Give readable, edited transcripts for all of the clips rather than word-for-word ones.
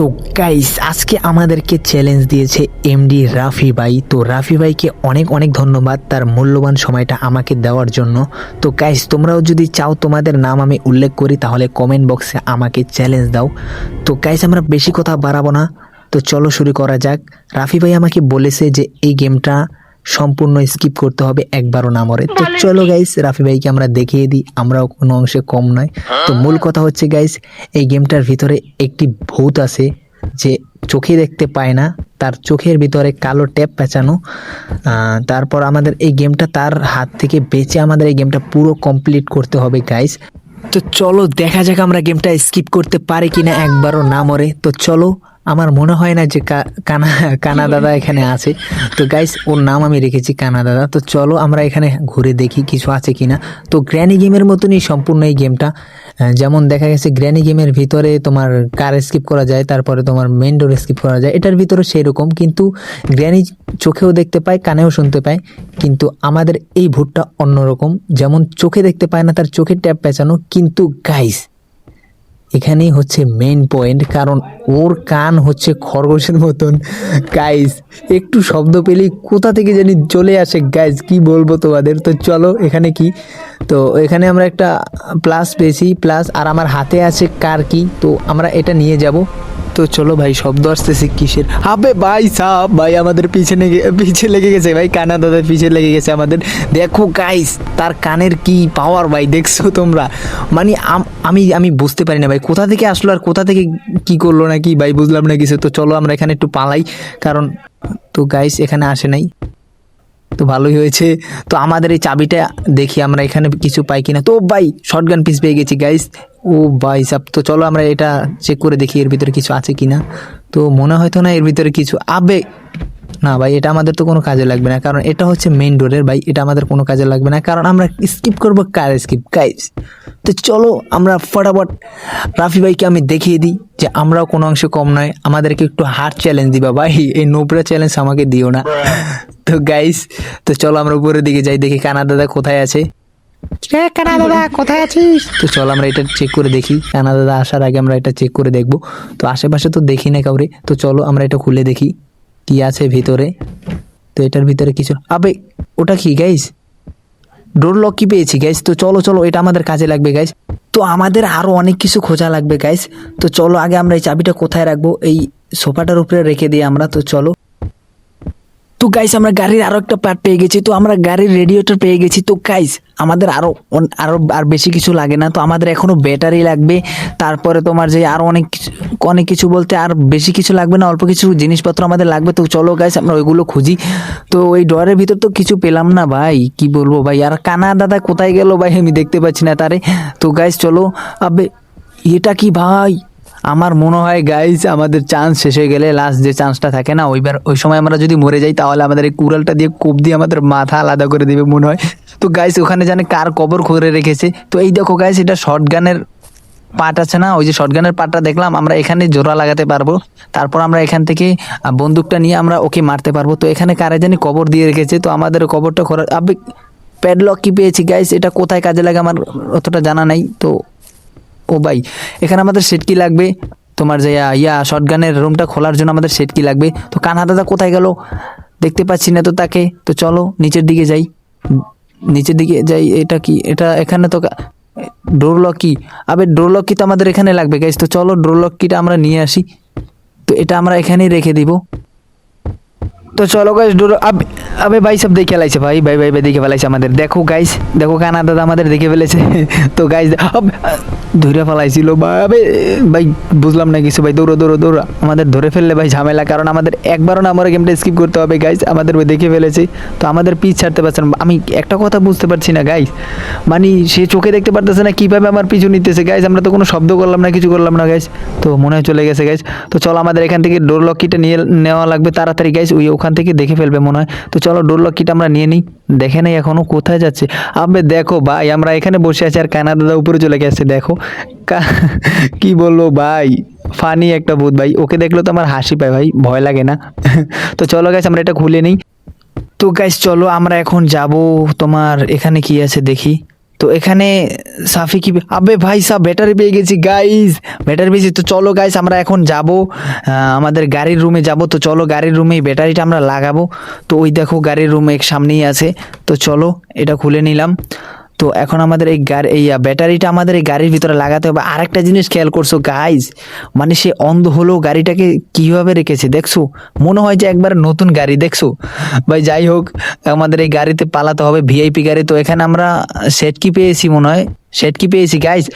তো গাইস আজকে আমাদেরকে চ্যালেঞ্জ দিয়েছে এমডি রাফি ভাই। তো রাফি ভাইকে অনেক অনেক ধন্যবাদ তার মূল্যবান সময়টা আমাকে দেওয়ার জন্য। তো গাইস তোমরাও যদি চাও তোমাদের নাম আমি উল্লেখ করি তাহলে কমেন্ট বক্সে আমাকে চ্যালেঞ্জ দাও। তো গাইস আমরা বেশি কথা বাড়াবো না, তো চলো শুরু করা যাক। রাফি ভাই আমাকে বলেছে যে এই গেমটা সম্পূর্ণ স্কিপ করতে হবে, একবারও না মরে। তো চলো গাইস রাফি ভাইকে আমরা দেখিয়ে দিই আমরাও কোনো অংশে কম নয়। তো মূল কথা হচ্ছে গাইস এই গেমটার ভিতরে একটি ভূত আছে যে চোখে দেখতে পায় না, তার চোখের ভিতরে কালো ট্যাপ পেঁচানো। তারপর আমাদের এই গেমটা তার হাত থেকে বেঁচে আমাদের এই গেমটা পুরো কমপ্লিট করতে হবে গাইস। তো চলো দেখা যাক আমরা গেমটা স্কিপ করতে পারি কিনা একবারও না মরে। তো চলো, আমার মনে হয় না যে কানা কানা দাদা এখানে আছে। তো গাইস ওর নাম আমি রেখেছি কানা দাদা। তো চলো আমরা এখানে ঘুরে দেখি কিছু আছে কিনা। তো গ্র্যানি গেমের মতনই সম্পূর্ণ এই গেমটা। যেমন দেখা গেছে গ্র্যানি গেমের ভিতরে তোমার কার স্কিপ করা যায়, তারপরে তোমার মেন ডোর স্কিপ করা যায়, এটার ভিতরে সেই রকম, কিন্তু গ্র্যানি চোখেও দেখতে পায় কানেও শুনতে পায়। কিন্তু আমাদের এই ভূতটা অন্যরকম, যেমন চোখে দেখতে পায় না, তার চোখের ট্যাপ পেঁচানো। কিন্তু গাইস এখানেই হচ্ছে মেইন পয়েন্ট, কারণ ওর কান হচ্ছে খরগোশের মতন। গাইস একটু শব্দ পেলেই কোথা থেকে জানি চলে আসে গাইস, কি বলবো তোমাদের। তো চলো এখানে কি, তো এখানে আমরা একটা প্লাস পেয়েছি, প্লাস আর আমার হাতে আছে কার কি, তো আমরা এটা নিয়ে যাব। তো চলো ভাই শব্দ আসতেছে কিসের, আবে ভাই সাহ ভাই আমাদের পিছে লেগে গেছে ভাই, কানা দাদার পিছে লেগে গেছে আমাদের। দেখো গাইস তার কানের কি পাওয়ার ভাই, দেখছো তোমরা? মানে আমি আমি বুঝতে পারি না ভাই কোথা থেকে আসলো আর কোথা থেকে কি করলো না কি ভাই, বুঝলাম না কিছু। তো চলো আমরা এখানে একটু পালাই, কারণ তো গাইস এখানে আসে নাই, তো ভালোই হয়েছে। তো আমাদের এই চাবিটা দেখি আমরা এখানে কিছু পাই কিনা। তো ভাই শটগান পিস পেয়ে গেছি গাইস। ও ভাই সাব, তো চলো আমরা এটা চেক করে দেখি এর ভিতরে কিছু আছে কিনা। তো মনে হয়তো না এর ভিতরে কিছু আবে, না ভাই এটা আমাদের তো কোনো কাজে লাগবে না, কারণ এটা হচ্ছে মেইন ডোরের ভাই, এটা আমাদের কোনো কাজে লাগবে না, কারণ আমরা স্কিপ করবো কার স্কিপ গাইস। তো চলো আমরা ফটাফট রাফি ভাইকে আমি দেখিয়ে দিই যে আমরাও কোনো অংশে কম নয়, আমাদেরকে একটু হার্ড চ্যালেঞ্জ দিবা ভাই, এই নোবরা চ্যালেঞ্জ আমাকে দিও না। তো গাইস তো চলো আমরা উপরের দিকে যাই, দেখি কানা দাদা কোথায় আছে। কানা দাদা কোথায় আছিস? তো চলো আমরা এটা চেক করে দেখি, কানা দাদা আসার আগে আমরা এটা চেক করে দেখবো। তো আশেপাশে তো দেখি না কাউরে, তো চলো আমরা এটা খুলে দেখি কি আছে ভিতরে। তো এটার ভিতরে কিছু, আবে ওটা কি গাইস? ডোর লক কি পেয়েছি গাইস। তো চলো চলো এটা আমাদের কাজে লাগবে গাইস। তো আমাদের আরো অনেক কিছু খোঁজা লাগবে গাইস। তো চলো আগে আমরা এই চাবিটা কোথায় রাখবো, এই সোফাটার উপরে রেখে দিই আমরা। তো চলো, তো গাইস আমরা গাড়ির আরো একটা পার্ট পেয়ে গেছি, তো আমরা গাড়ির রেডিয়েটর পেয়ে গেছি। তো গাইস আমাদের আরো আর বেশি কিছু লাগে না, তো আমাদের এখনো ব্যাটারি লাগবে, তারপরে তোমার যে আরো অনেক কিছু বলতে আর বেশি কিছু লাগবে না, অল্প কিছু জিনিসপত্র আমাদের লাগবে। তো চলো গাইস আমরা ওইগুলো খুঁজি। তো ওই ডোরের ভিতর তো কিছু পেলাম না ভাই, কি বলবো ভাই। আর কানা দাদা কোথায় গেল ভাই, আমি দেখতে পাচ্ছি না তারে। তো গাইস চলো, আবে এটা কি ভাই? আমার মনে হয় গাইস আমাদের চান্স শেষ হয়ে গেলে, লাস্ট যে চান্সটা থাকে না, ওই সময় আমরা যদি মরে যাই তাহলে আমাদের এই কুড়ালটা দিয়ে কোপ দিয়ে আমাদের মাথা আলাদা করে দিবে মনে হয়। তো গাইস ওখানে জানে কার কবর করে রেখেছে। তো এই দেখো গাইস এটা শটগানের পার্ট আছে না, ওই যে শটগানের পার্টটা দেখলাম, আমরা এখানে জোড়া লাগাতে পারবো, তারপর আমরা এখান থেকে বন্দুকটা নিয়ে আমরা ওকে মারতে পারবো। তো এখানে কারে জানি কবর দিয়ে রেখেছে, তো আমাদের কবরটা খোলা। আবে প্যাডলক কি পেয়েছি গাইস, এটা কোথায় কাজে লাগে আমার অতটা জানা নাই। তো ও ভাই এখানে আমাদের সেট কি লাগবে, তোমার যে শটগানের রুমটা খোলার জন্য আমাদের সেট কি লাগবে। তো কানা দাদা কোথায় গেল, দেখতে পাচ্ছি না তো তাকে। তো চলো নিচের দিকে যাই, নিচের দিকে যাই। এটা কি, এটা এখানে তো ডোর লক কি, আবে ডোর লক কি তো আমাদের এখানে লাগবে গাইস। তো চলো ডোর লক কিটা আমরা নিয়ে আসি, তো এটা আমরা এখানেই রেখে দিব। তো চলো গাইস ডোর, আবে ভাই সব দেখে ফেলাইছে ভাই, ভাই ভাই ভাই দেখে ফেলাইছে আমাদের। দেখো গাইস দেখো কানা দাদা আমাদের দেখে ফেলেছে। তো গাইস ধরে ফেলাইছিল ভাই, আবে ভাই বুঝলাম না কিছু ভাই, দৌড়ো দৌড়ো দৌড়া, আমাদের ধরে ফেললে ভাই ঝামেলা, কারণ আমাদের একবারও না আমরা গেমটা স্কিপ করতে হবে গাইস, আমাদের ওই দেখে ফেলেছে। তো আমাদের পিছ ছাড়তে পারছে না। আমি একটা কথা বুঝতে পারছি না গাইস, মানে সে চোখে দেখতে পারতেছে না, কিভাবে আমার পিছু নিতেছে গাইস, আমরা তো কোনো শব্দ করলাম না, কিছু করলাম না গাইস। তো মনে হয় চলে গেছে গাইস। তো চলো আমাদের এখান থেকে ডোর লক কিটা নিয়ে নেওয়া লাগবে তাড়াতাড়ি গাইস, ওখান থেকে দেখে ফেলবে মনে হয়। তো চলো ডোর লক কিটা আমরা নিয়ে নিই, দেখে নেই এখনো কোথায় যাচ্ছে। আবে দেখো ভাই আমরা এখানে বসে আছি আর কানা দাদা উপরে চলে গেছে, দেখো কি বলবো ভাই, ফানি একটা ভূত ভাই, ওকে দেখলে তো আমার হাসি পায় ভাই, ভয় লাগে না। তো চলো গাইস আমরা এটা খুলে নিই। তো গাইস চলো আমরা এখন যাব, তোমার এখানে কি আছে দেখি। তো এখানে সাফি কি আবে ভাই সাব ব্যাটারি পেয়ে গেছি গাইস, ব্যাটারি পেয়েছি। তো চলো গাইস আমরা এখন যাব আমাদের গাড়ির রুমে যাব। তো চলো গাড়ির রুমে ব্যাটারিটা আমরা লাগাবো। তো ওই দেখো গাড়ির রুম এক সামনেই আছে। তো চলো এটা খুলে নিলাম। তো এখন আমাদের এই ব্যাটারিটা আমাদের এই গাড়ির ভিতরে লাগাতে হবে। আরেকটা জিনিস খেয়াল করছো গাইস, মানে সে অন্ধ হলেও গাড়িটাকে কিভাবে রেখেছে দেখছো, মনে হয় যে একবার নতুন গাড়ি দেখছো ভাই। যাই হোক আমাদের এই গাড়িতে পালাতে হবে, ভিআইপি গাড়ি। তো এখানে আমরা সেট কি পেয়েছি, মনে হয় সেট কি পেয়েছি গাইস।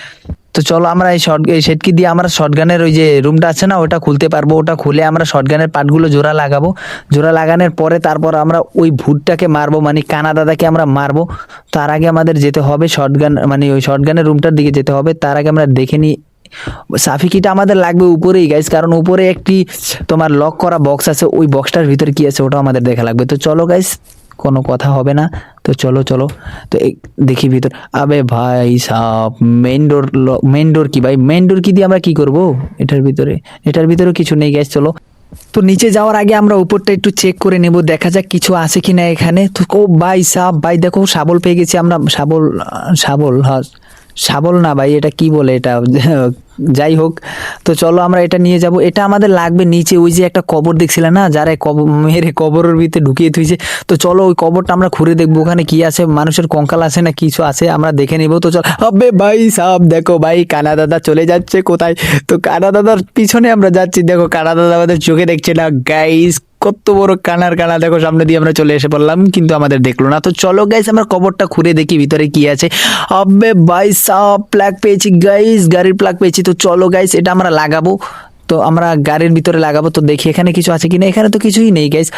তো চলো আমরা এই সেটকি দিয়ে আমরা শটগানের ওই যে রুমটা আছে না ওটা খুলতে পারবো। ওটা খুলে আমরা শটগানের পার্টগুলো জোড়া লাগাবো। জোড়া লাগানোর পরে তারপর আমরা ওই ভূতটাকে মারবো, মানে কানা দাদাকে আমরা মারবো। তার আগে আমাদের যেতে হবে শটগান, মানে ওই শটগানের রুমটার দিকে যেতে হবে। তার আগে আমরা দেখে নিই সাফি কিটা আমাদের লাগবে উপরেই গাইস, কারণ উপরে একটি তোমার লক করা বক্স আছে, ওই বক্সটার ভিতরে কি আছে ওটাও আমাদের দেখা লাগবে। তো চলো গাইস কোনো কথা হবে না, তো চলো চলো। তো দেখি ভিতর, আবে ভাই সাপ মেইন ডোর কি ভাই, মেইন ডোর কি দিয়ে আমরা কি করব এটার ভিতরে কিছু নেই গাইস। চলো তো নিচে যাওয়ার আগে আমরা উপরটা একটু চেক করে নেব, দেখা যাক কিছু আছে কিনা এখানে। তো ও ভাই সাপ ভাই দেখো শাবল পেয়ে গেছি আমরা। শাবল হ্যাঁ, শাবল না ভাই, এটা কি বলে এটা যাই হোক। তো চলো আমরা এটা নিয়ে যাব। এটা আমাদের লাগবে নিচে, ওই যে একটা কবর দেখছিলে না, যারা কবর মেরে কবরের ভিতরে ঢুকিয়ে থুইছে। তো চলো ওই কবরটা আমরা ঘুরে দেখবো ওখানে কি আছে, মানুষের কঙ্কাল আছে না কিছু আছে আমরা দেখে নিব। তো চল হবে ভাই সাব দেখো ভাই কানা দাদা চলে যাচ্ছে কোথায়। তো কানা দাদার পিছনে আমরা যাচ্ছি, দেখো কানা দাদা আমাদের চোখে দেখছে না গাইস। কত বড় কানা দেখো, সামনে দিয়ে আমরা চলে এসে পড়লাম কিন্তু আমাদের দেখলো না। তো চলো গাইস আমরা কবরটা খুঁড়ে দেখি ভিতরে কি আছে। আবে ভাই সব প্লাগ পেয়েছি গাইস, গাড়ির প্লাগ পেয়েছি। তো চলো গাইস এটা আমরা লাগাবো, তো আমরা গাড়ির ভিতরে লাগাবো। তো দেখি এখানে কিছু আছে কিনা, এখানে তো কিছুই নেই গাইস।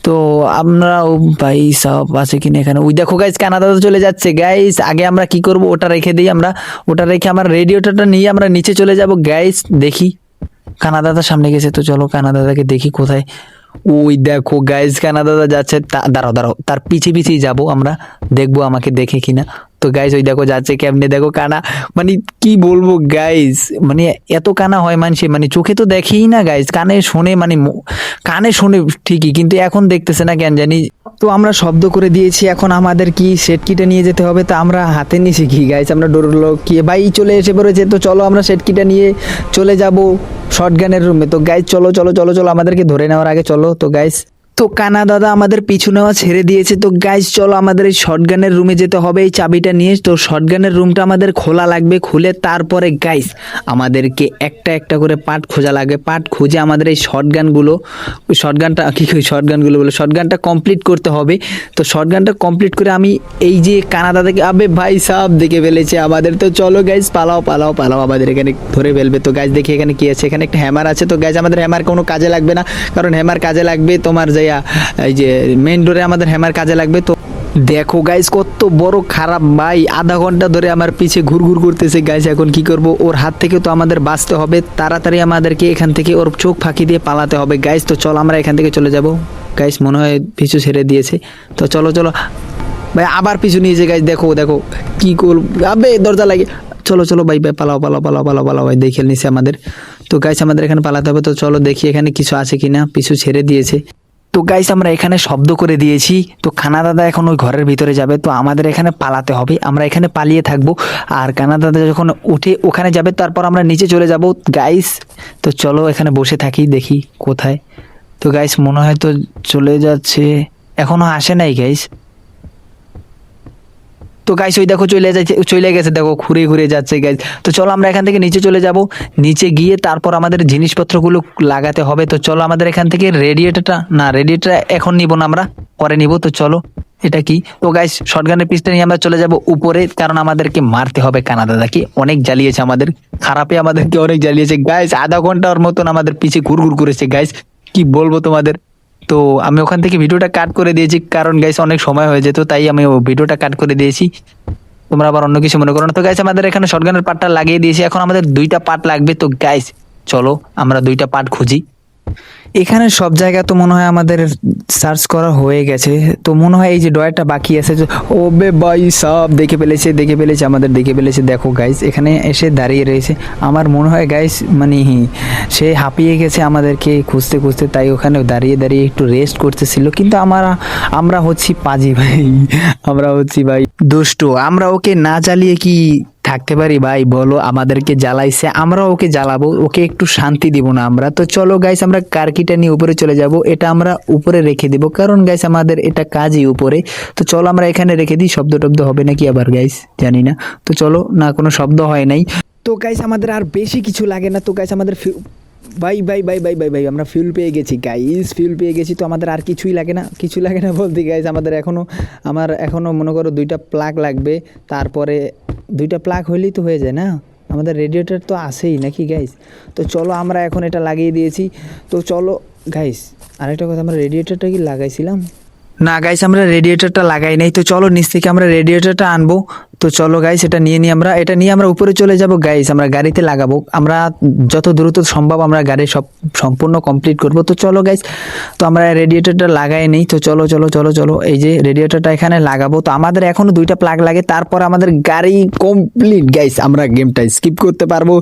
তো আমরা ভাই সব আছে কিনা এখানে, ওই দেখো গাইস কানাডা তো চলে যাচ্ছে গাইস। আগে আমরা কি করব, ওটা রেখে দিই আমরা, ওটা রেখে আমার রেডিওটা নিয়ে আমরা নিচে চলে যাব গাইস। দেখি কানাডাটা সামনে গেছে, তো চলো কানাডাটাকে দেখি কোথায়। ওই দেখো গাইস কানাডা যাচ্ছে, দাঁড়াও তার পিছিয়ে যাবো আমরা, দেখবো আমাকে দেখে কিনা। তো গাইস ওই দেখো যাচ্ছে কেমনে, দেখো কানা, মানে কি বলবো গাইস, মানে এত কানা হয় মানুষে, মানে চোখে তো দেখেই না গাইস, কানে শোনে, মানে কানে শোনে ঠিকই কিন্তু এখন দেখতেছে না কেন জানি। তো আমরা শব্দ করে দিয়েছি, এখন আমাদের কি সেট কিটা নিয়ে যেতে হবে। তো আমরা হাতে নিয়েছি কি গাইস, আমরা ডোরলো কি ভাই চলে এসে পড়েছে। তো চলো আমরা সেট কিটা নিয়ে চলে যাব শটগানের রুমে। তো গাইস চলো চলো চলো চলো, আমাদেরকে ধরে নেওয়ার আগে চলো। তো গাইস তো কানা দাদা আমাদের পিছু নেওয়া ছেড়ে দিয়েছে। তো গাইস চলো আমাদের এই শটগানের রুমে যেতে হবে এই চাবিটা নিয়ে। তো শটগানের রুমটা আমাদের খোলা লাগবে, খুলে তারপরে গাইস আমাদেরকে একটা একটা করে পার্ট খোঁজা লাগবে। পার্ট খুঁজে আমাদের এই শটগানগুলো, ওই শটগানটা কি শটগানগুলো বলে শটগানটা কমপ্লিট করতে হবে। তো শটগানটা কমপ্লিট করে আমি এই যে কানা দাদাকে, আবে ভাই সাব দেখে ফেলেছে আমাদের। তো চলো গাইস পালাও পালাও পালাও, আমাদের এখানে ধরে ফেলবে। তো গাইস দেখি এখানে কি আছে, এখানে একটা হ্যামার আছে। তো গাইস আমাদের হ্যামার কোনো কাজে লাগবে না, কারণ হ্যামার কাজে লাগবে তোমার এই যে মেইন ডোরে আমাদের হ্যামার কাজে লাগবে। তো দেখো গাইস কত বড় খারাপ ভাই, আধা ঘন্টা ধরে আমার পিছে ঘুরঘুর করতেছে গাইস। এখন কি করব, ওর হাত থেকে তো আমাদের বাঁচতে হবে, তাড়াতাড়ি আমাদেরকে এখান থেকে ওর চোখ ফাঁকি দিয়ে পালাতে হবে গাইস। তো চল আমরা এখান থেকে চলে যাব গাইস, মনে হয় পিছু ছেড়ে দিয়েছে। তো চলো চলো ভাই, আবার পিছু নিয়েছে গাইস, দেখো দেখো কি করব, আবে দরজা লাগে। চলো চলো ভাই ভাই পালাও পালাও পালাও পালাও পালাও ভাই, দেখে নিছে আমাদের। তো গাইস আমাদের এখানে পালাতে হবে। তো চলো দেখি এখানে কিছু আছে কিনা, পিছু ছেড়ে দিয়েছে। তো গাইস আমরা এখানে শব্দ করে দিয়েছি, তো কানা দাদা এখন ওই ঘরের ভিতরে যাবে। তো আমাদের এখানে পালাতে হবে, আমরা এখানে পালিয়ে থাকবো। আর কানা দাদা যখন উঠে ওখানে যাবে তারপর আমরা নিচে চলে যাব গাইস। তো চলো এখানে বসে থাকি, দেখি কোথায়। তো গাইস মনে হয় তো চলে যাচ্ছে, এখনো আসে নাই গাইস। তো গাইস ওই দেখো চলে গেছে, দেখো ঘুরে ঘুরে যাচ্ছে গাইস। তো চলো আমরা এখান থেকে নিচে চলে যাব, নিচে গিয়ে তারপর আমাদের জিনিসপত্রগুলো লাগাতে হবে। তো চলো আমাদের এখান থেকে রেডিয়েটরটা এখন নিব না, আমরা পরে নিব। তো চলো এটা কি, তো গাইস শটগানের পিছটা নিয়ে আমরা চলে যাব উপরে, কারণ আমাদেরকে মারতে হবে কানা দাদাকে, অনেক জ্বালিয়েছে আমাদের, খারাপে আমাদেরকে অনেক জ্বালিয়েছে গাইস। আধা ঘন্টার মতন আমাদের পিছে ঘুরঘুর করেছে গাইস, কি বলবো তোমাদের। তো আমি ওখান থেকে ভিডিওটা কাট করে দিয়েছি, কারণ গাইস অনেক সময় হয়ে যেত, তাই আমি ভিডিওটা কাট করে দিয়েছি, তোমরা আবার অন্য কিছু মনে করো না। তো গাইস আমাদের এখানে শটগানের পার্টটা লাগিয়ে দিয়েছি, এখন আমাদের দুইটা পার্ট লাগবে। তো গাইস চলো আমরা দুইটা পার্ট খুঁজি। এখানে সব জায়গা তো মনে হয় আমাদের সার্চ করা হয়ে গেছে। তো মনে হয় এই যে ডয়ারটা বাকি আছে, ও বে ভাই সব দেখে ফেলেছে আমাদের, দেখে ফেলেছে। দেখো গাইস এখানে এসে দাঁড়িয়ে রয়েছে, আমার মনে হয় গাইস মানে সে হাঁপিয়ে গেছে আমাদেরকে খুঁজতে খুঁজতে, তাই ওখানে দাঁড়িয়ে দাঁড়িয়ে একটু রেস্ট করতেছিল। কিন্তু আমরা হচ্ছি পাজি ভাই, আমরা হচ্ছি ভাই দুষ্টু, আমরা ওকে না জ্বালিয়ে কি থাকতে পারি ভাই? বলো, আমাদেরকে জ্বালাইছে, আমরা ওকে জ্বালাবো, ওকে একটু শান্তি দিব না আমরা? তো চলো গাইস, আমরা কারকিটা নিয়ে উপরে চলে যাব। এটা আমরা উপরে রেখে দিব, কারণ গাইস আমাদের এটা কাজই উপরে। তো চলো আমরা এখানে রেখে দিই। শব্দ টব্দ হবে নাকি আবার গাইস, জানি না। তো চলো, না কোনো শব্দ হয় নাই। তো গাইস আমাদের আর বেশি কিছু লাগে না। তো গাইস আমাদের ভাই ভাই ভাই ভাই ভাই ভাই আমরা ফিউল পেয়ে গেছি গাইস, ফিউল পেয়ে গেছি। তো আমাদের আর কিছুই লাগে না, কিছু লাগে না বলতে গাইস আমাদের এখনও মনে করো 2টা প্লাগ লাগবে। তারপরে 2টা প্লাগ হইলেই তো হয়ে যায় না? আমাদের রেডিয়েটর তো আছেই নাকি গাইস? তো চলো আমরা এখন এটা লাগিয়ে দিয়েছি। তো চলো গাইস, আরেকটা কথা, আমরা রেডিয়েটরটা কি লাগাইছিলাম? না গাইস, আমরা রেডিয়েটরটা লাগাই নাই। তো চলো নিচ থেকে আমরা রেডিয়েটরটা আনবো। তো চলো গাইস, এটা নিয়ে আমরা উপরে চলে যাব গাইস। আমরা গাড়িতে লাগাবো, আমরা যত দ্রুত সম্ভব আমরা গাড়ি সম্পূর্ণ কমপ্লিট করব। তো চলো গাইস, তো আমরা রেডিয়েটরটা লাগাই নেই। তো চলো চলো চলো চলো, এই যে রেডিয়েটরটা এখানে লাগাবো। তো আমাদের এখনো 2টা প্লাগ লাগে, তারপর আমাদের গাড়ি কমপ্লিট গাইস। আমরা গেমটা স্কিপ করতে পারবো,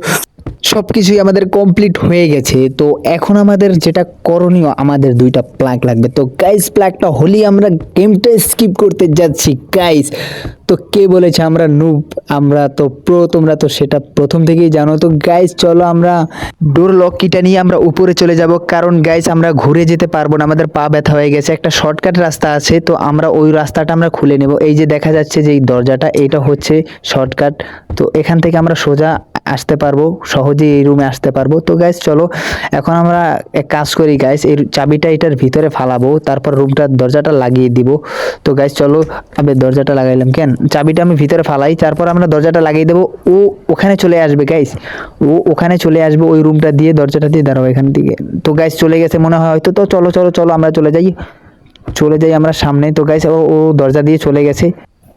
সব কিছুই আমাদের কমপ্লিট হয়ে গেছে। তো এখন আমাদের যেটা করণীয়, আমাদের 2টা প্লাগ লাগবে। তো গাইস প্লাগটা হলেই আমরা গেমটা স্কিপ করতে যাচ্ছি গাইস। তো কে বলেছে আমরা নুব? আমরা তো প্রো, তোমরা তো সেটা প্রথম থেকেই জানো। তো গাইস চলো, আমরা ডোর লক কিটা নিয়ে আমরা উপরে চলে যাব, কারণ গাইস আমরা ঘুরে যেতে পারবো না, আমাদের পা ব্যথা হয়ে গেছে। একটা শর্টকাট রাস্তা আছে, তো আমরা ওই রাস্তাটা আমরা খুলে নেব। এই যে দেখা যাচ্ছে যে এই দরজাটা, এটা হচ্ছে শর্টকাট। তো এখান থেকে আমরা সোজা আসতে পারবো, সহজেই এই রুমে আসতে পারবো। তো গাইস চলো, এখন আমরা এক কাজ করি গাইস, এই চাবিটা এটার ভিতরে ফালাবো, তারপর রুমটার দরজাটা লাগিয়ে দিব। তো গাইস চলো, আবে দরজাটা লাগাইলাম কেন? চাবিটা আমি ভিতরে ফালাই, তারপর আমরা দরজাটা লাগিয়ে দেবো। ও ওখানে চলে আসবে গাইস, ও ওখানে চলে আসবে ওই রুমটা দিয়ে, দরজাটা দিয়ে দাঁড়াবো এখান থেকে। তো গাইস চলে গেছে মনে হয় হয়তো। তো চলো চলো চলো, আমরা চলে যাই আমরা সামনে। তো গাইস ও দরজা দিয়ে চলে গেছে।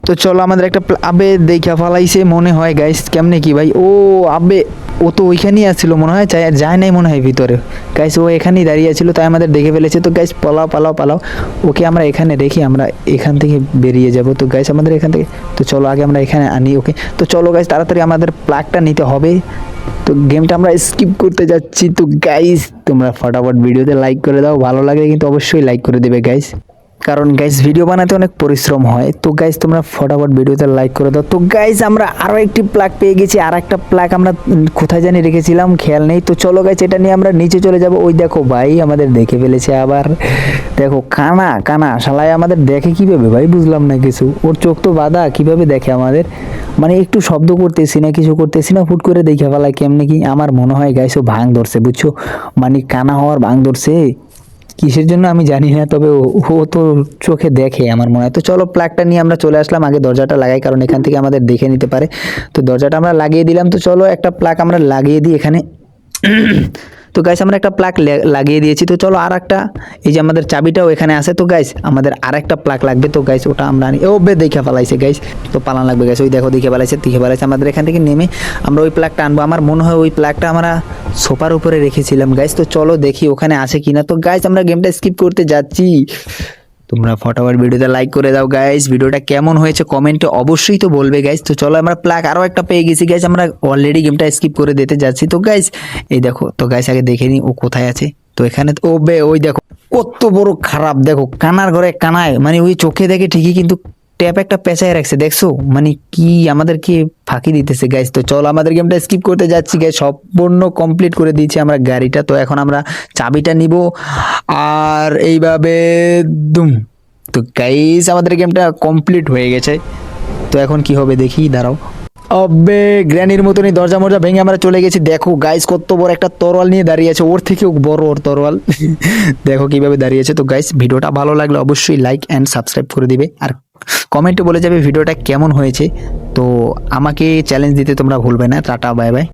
তো চলো, আমাদের একটা আবে দেখা ফালাইছে মনে হয় গাইস। কেমনে কি ভাই? ও আবে, ও তো ওইখানেই আসছিল মনে হয়, যায় নাই মনে হয় ভিতরে গাইস। ও এখানেই দাঁড়িয়ে ছিল, তাই আমাদের দেখে ফেলেছে। তো গাইস পালাও পালাও পালাও, ওকে আমরা এখানে রেখে আমরা এখান থেকে বেরিয়ে যাব। তো গাইস আমাদের এখান থেকে, তো চলো আগে আমরা এখানে আনি ওকে। তো চলো গাইস, তাড়াতাড়ি আমাদের প্লাগটা নিতে হবে। তো গেমটা আমরা স্কিপ করতে যাচ্ছি। তো গাইস তোমরা ফটাফট ভিডিওতে লাইক করে দাও, ভালো লাগলে কিন্তু অবশ্যই লাইক করে দেবে গাইস, কারণ গাইস ভিডিও বানাতে অনেক পরিশ্রম হয়। তো গাইস তোমরা ফটাফট ভিডিওতে লাইক করে দাও। তো গাইস আমরা আরও একটি প্লাগ পেয়ে গেছি, আর একটা প্লাগ আমরা কোথায় জানি রেখেছিলাম, খেয়াল নেই। তো চলো গাইস, এটা নিয়ে আমরা নিচে চলে যাব। ওই দেখো ভাই আমাদের দেখে ফেলেছে আবার, দেখো কানা কানা শালায় আমাদের দেখে কিভাবে ভাই, বুঝলাম না কিছু। ওর চোখ তো বাঁধা, কিভাবে দেখে আমাদের? মানে একটু শব্দ করতেছি না, কিছু করতেছি না, হুট করে দেখে ফেলায় কেমনে কি? আমার মনে হয় গাইস ও ভাং ধরছে, বুঝছো? মানে কানা হওয়ার ভাং ধরছে, কিসের জন্য আমি জানি না, তবে ও তো চোখে দেখে আমার মনে হয়। তো চলো, প্লাগটা নিয়ে আমরা চলে আসলাম। আগে দরজাটা লাগাই, কারণ এখান থেকে আমাদের দেখে নিতে পারে। তো দরজাটা আমরা লাগিয়ে দিলাম। তো চলো একটা প্লাগ আমরা লাগিয়ে দিই এখানে। তো গাইস আমরা একটা প্লাগ লাগিয়ে দিয়েছি। তো চলো আর একটা, এই যে আমাদের চাবিটাও এখানে আছে। তো গাইস আমাদের আর একটা প্লাগ লাগবে। তো গাইস ওটা আমরা আনি। ও বে দেখে ফেলাইছে গাইস, তো পালান লাগবে গাইস। ওই দেখো দেখে ফেলাইছে। আমাদের এখান থেকে নেমে আমরা ওই প্লাগটা আনবো। আমার মনে হয় ওই প্লাগটা আমরা সোফার উপরে রেখেছিলাম গাইস। তো চলো দেখি ওখানে আছে কিনা। তো গাইস আমরা গেমটা স্কিপ করতে যাচ্ছি। তোমরা ফটাফট ভিডিওতে লাইক করে দাও গাইস। ভিডিওটা কেমন হয়েছে কমেন্টে অবশ্যই তো বলবে গাইস। তো চলো, আমরা প্লাগ আরও একটা পেয়ে গেছি গাইস। আমরা অলরেডি গেমটা স্কিপ করে দিতে যাচ্ছি। তো গাইস এই দেখো, তো গাইস আগে দেখে নিই ও কোথায় আছে। তো এখানে ও বে, ওই দেখো কত বড় খারাপ, দেখো কানার ঘরে কানায়, মানে ওই চোখে দেখে ঠিকই, কিন্তু ট্যাপ একটা পেঁচায় রাখছে, দেখছো? মানে কি আমাদেরকে ফাঁকি দিতেছে গাইস। তো চলো আমাদের গেমটা স্কিপ করতে যাচ্ছি গাইস। সম্পূর্ণ কমপ্লিট করে দিয়েছি আমরা গাড়িটা। তো এখন আমরা চাবিটা নিব, আর এইভাবে দুম। তো গাইস আমাদের গেমটা কমপ্লিট হয়ে গেছে। তো এখন কি হবে দেখি, দাঁড়াও। অবে গ্র্যানির মতনই দরজা মরজা ভেঙে আমরা চলে গেছি। দেখো গাইস কত বড় একটা তরোয়াল নিয়ে দাঁড়িয়ে আছে, ওর থেকেও বড় ওর তরোয়াল। দেখো কিভাবে দাঁড়িয়েছে। তো গাইস ভিডিওটা ভালো লাগলে অবশ্যই লাইক অ্যান্ড সাবস্ক্রাইব করে দিবে, আর কমেন্টে বলে যাবে ভিডিওটা কেমন হয়েছে। তো আমাকে চ্যালেঞ্জ দিতে তোমরা ভুলবে না। Tata bye bye.